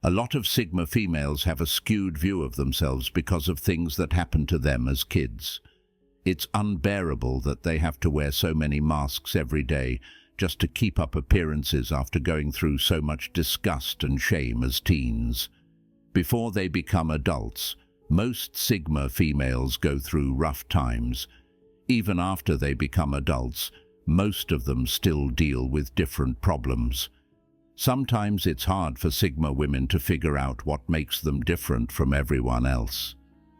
A lot of Sigma females have a skewed view of themselves because of things that happen to them as kids. It's unbearable that they have to wear so many masks every day just to keep up appearances after going through so much disgust and shame as teens. Before they become adults, most Sigma females go through rough times. Even after they become adults, most of them still deal with different problems. Sometimes it's hard for Sigma women to figure out what makes them different from everyone else.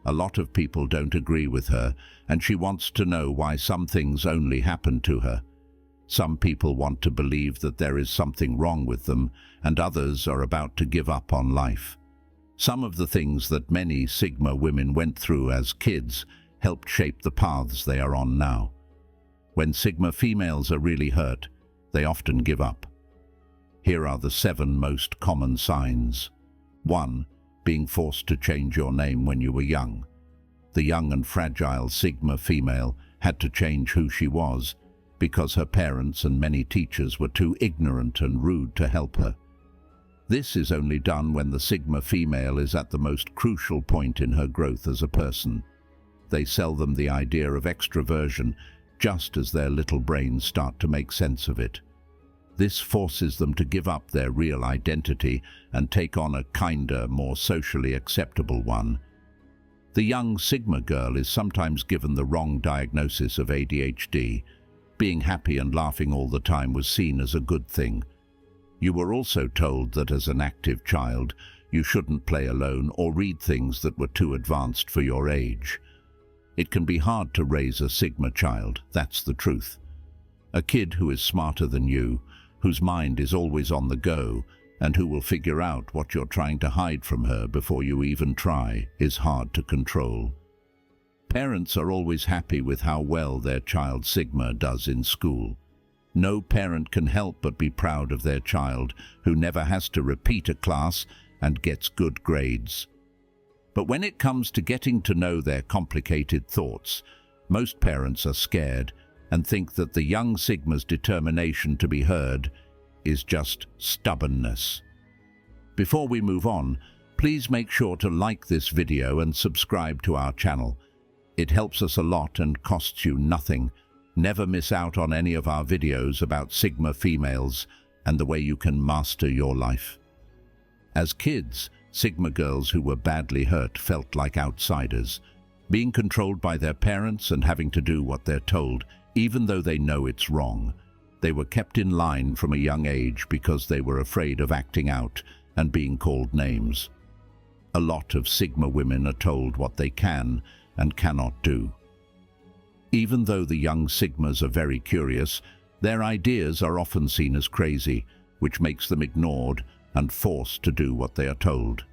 A lot of people don't agree with her, and she wants to know why some things only happen to her. Some people want to believe that there is something wrong with them, and others are about to give up on life. Some of the things that many Sigma women went through as kids helped shape the paths they are on now. When Sigma females are really hurt, they often give up. Here are the 7 most common signs. 1. Being forced to change your name when you were young. The young and fragile Sigma female had to change who she was because her parents and many teachers were too ignorant and rude to help her. This is only done when the Sigma female is at the most crucial point in her growth as a person. They sell them the idea of extroversion just as their little brains start to make sense of it. This forces them to give up their real identity and take on a kinder, more socially acceptable one. The young Sigma girl is sometimes given the wrong diagnosis of ADHD. Being happy and laughing all the time was seen as a good thing. You were also told that as an active child, you shouldn't play alone or read things that were too advanced for your age. It can be hard to raise a Sigma child, that's the truth. A kid who is smarter than you, whose mind is always on the go, and who will figure out what you're trying to hide from her before you even try, is hard to control. Parents are always happy with how well their child Sigma does in school. No parent can help but be proud of their child, who never has to repeat a class and gets good grades. But when it comes to getting to know their complicated thoughts, most parents are scared and think that the young Sigma's determination to be heard is just stubbornness. Before we move on, please make sure to like this video and subscribe to our channel. It helps us a lot and costs you nothing. Never miss out on any of our videos about Sigma females and the way you can master your life. As kids, Sigma girls who were badly hurt felt like outsiders, being controlled by their parents and having to do what they're told, even though they know it's wrong. They were kept in line from a young age because they were afraid of acting out and being called names. A lot of Sigma women are told what they can and cannot do. Even though the young Sigmas are very curious, their ideas are often seen as crazy, which makes them ignored and forced to do what they are told.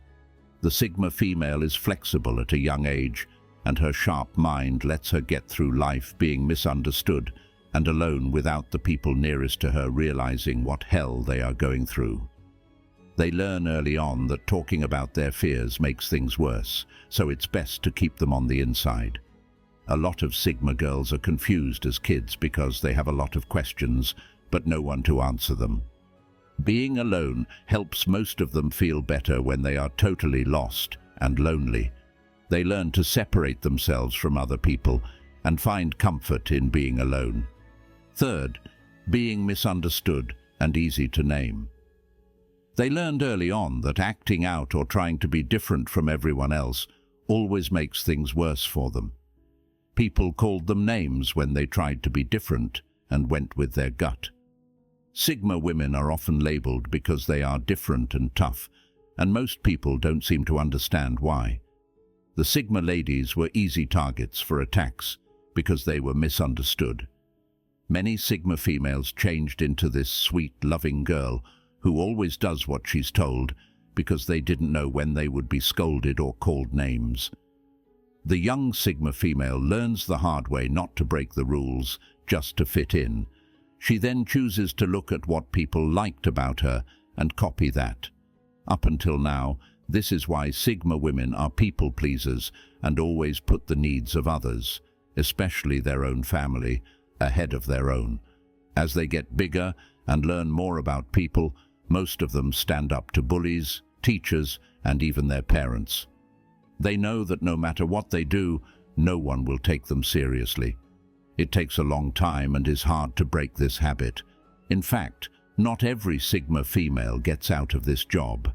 The Sigma female is flexible at a young age, and her sharp mind lets her get through life being misunderstood and alone without the people nearest to her realizing what hell they are going through. They learn early on that talking about their fears makes things worse, so it's best to keep them on the inside. A lot of Sigma girls are confused as kids because they have a lot of questions, but no one to answer them. Being alone helps most of them feel better when they are totally lost and lonely. They learn to separate themselves from other people and find comfort in being alone. Third, being misunderstood and easy to name. They learned early on that acting out or trying to be different from everyone else always makes things worse for them. People called them names when they tried to be different and went with their gut. Sigma women are often labeled because they are different and tough, and most people don't seem to understand why. The Sigma ladies were easy targets for attacks because they were misunderstood. Many Sigma females changed into this sweet, loving girl who always does what she's told because they didn't know when they would be scolded or called names. The young Sigma female learns the hard way not to break the rules, just to fit in. She then chooses to look at what people liked about her and copy that. Up until now, this is why Sigma women are people pleasers and always put the needs of others, especially their own family, ahead of their own. As they get bigger and learn more about people, most of them stand up to bullies, teachers, and even their parents. They know that no matter what they do, no one will take them seriously. It takes a long time and is hard to break this habit. In fact, not every Sigma female gets out of this job.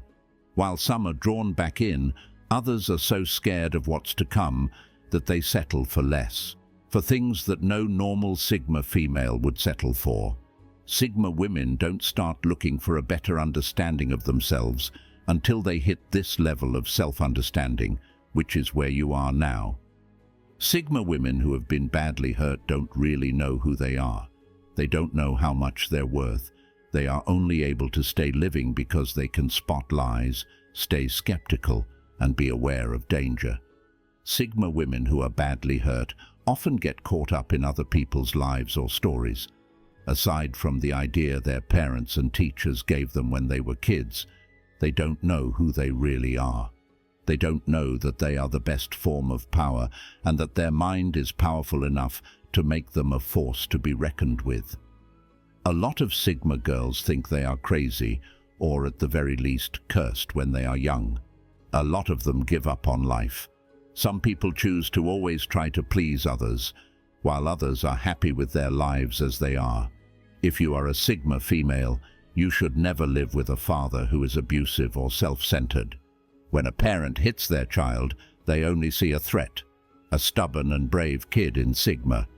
While some are drawn back in, others are so scared of what's to come that they settle for less, for things that no normal Sigma female would settle for. Sigma women don't start looking for a better understanding of themselves until they hit this level of self-understanding, which is where you are now. Sigma women who have been badly hurt don't really know who they are. They don't know how much they're worth. They are only able to stay living because they can spot lies, stay skeptical, and be aware of danger. Sigma women who are badly hurt often get caught up in other people's lives or stories. Aside from the idea their parents and teachers gave them when they were kids, they don't know who they really are. They don't know that they are the best form of power and that their mind is powerful enough to make them a force to be reckoned with. A lot of Sigma girls think they are crazy, or at the very least cursed when they are young. A lot of them give up on life. Some people choose to always try to please others, while others are happy with their lives as they are. If you are a Sigma female, you should never live with a father who is abusive or self-centered. When a parent hits their child, they only see a threat, a stubborn and brave kid in Sigma.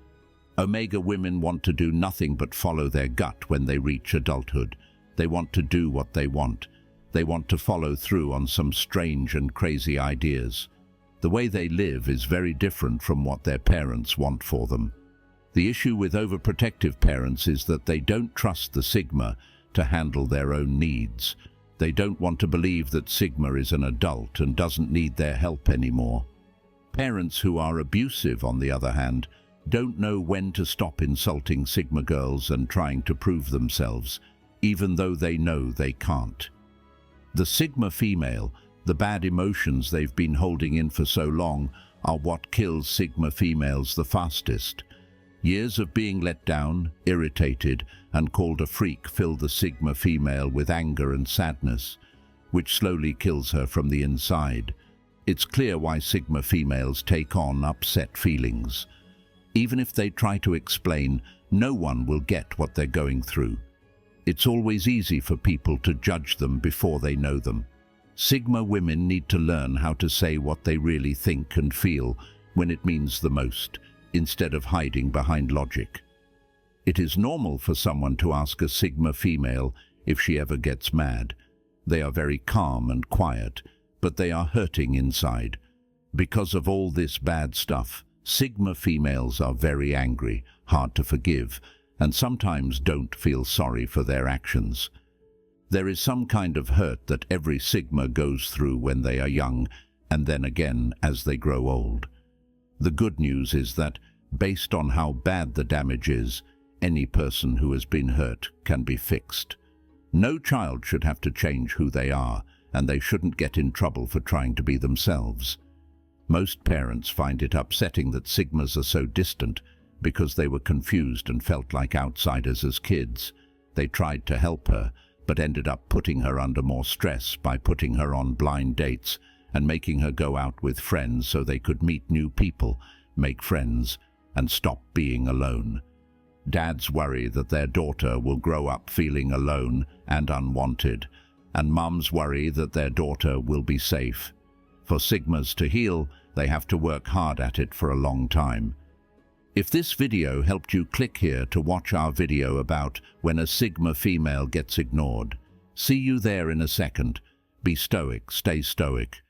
Omega women want to do nothing but follow their gut when they reach adulthood. They want to do what they want. They want to follow through on some strange and crazy ideas. The way they live is very different from what their parents want for them. The issue with overprotective parents is that they don't trust the Sigma to handle their own needs. They don't want to believe that Sigma is an adult and doesn't need their help anymore. Parents who are abusive, on the other hand, don't know when to stop insulting Sigma girls and trying to prove themselves, even though they know they can't. The Sigma female, the bad emotions they've been holding in for so long, are what kills Sigma females the fastest. Years of being let down, irritated, and called a freak fill the Sigma female with anger and sadness, which slowly kills her from the inside. It's clear why Sigma females take on upset feelings. Even if they try to explain, no one will get what they're going through. It's always easy for people to judge them before they know them. Sigma women need to learn how to say what they really think and feel when it means the most, instead of hiding behind logic. It is normal for someone to ask a Sigma female if she ever gets mad. They are very calm and quiet, but they are hurting inside. Because of all this bad stuff, Sigma females are very angry, hard to forgive, and sometimes don't feel sorry for their actions. There is some kind of hurt that every Sigma goes through when they are young, and then again as they grow old. The good news is that, based on how bad the damage is, any person who has been hurt can be fixed. No child should have to change who they are, and they shouldn't get in trouble for trying to be themselves. Most parents find it upsetting that Sigmas are so distant because they were confused and felt like outsiders as kids. They tried to help her, but ended up putting her under more stress by putting her on blind dates and making her go out with friends so they could meet new people, make friends, and stop being alone. Dads worry that their daughter will grow up feeling alone and unwanted, and mums worry that their daughter will be safe. For Sigmas to heal, they have to work hard at it for a long time. If this video helped you, click here to watch our video about when a Sigma female gets ignored. See you there in a second. Be stoic, stay stoic.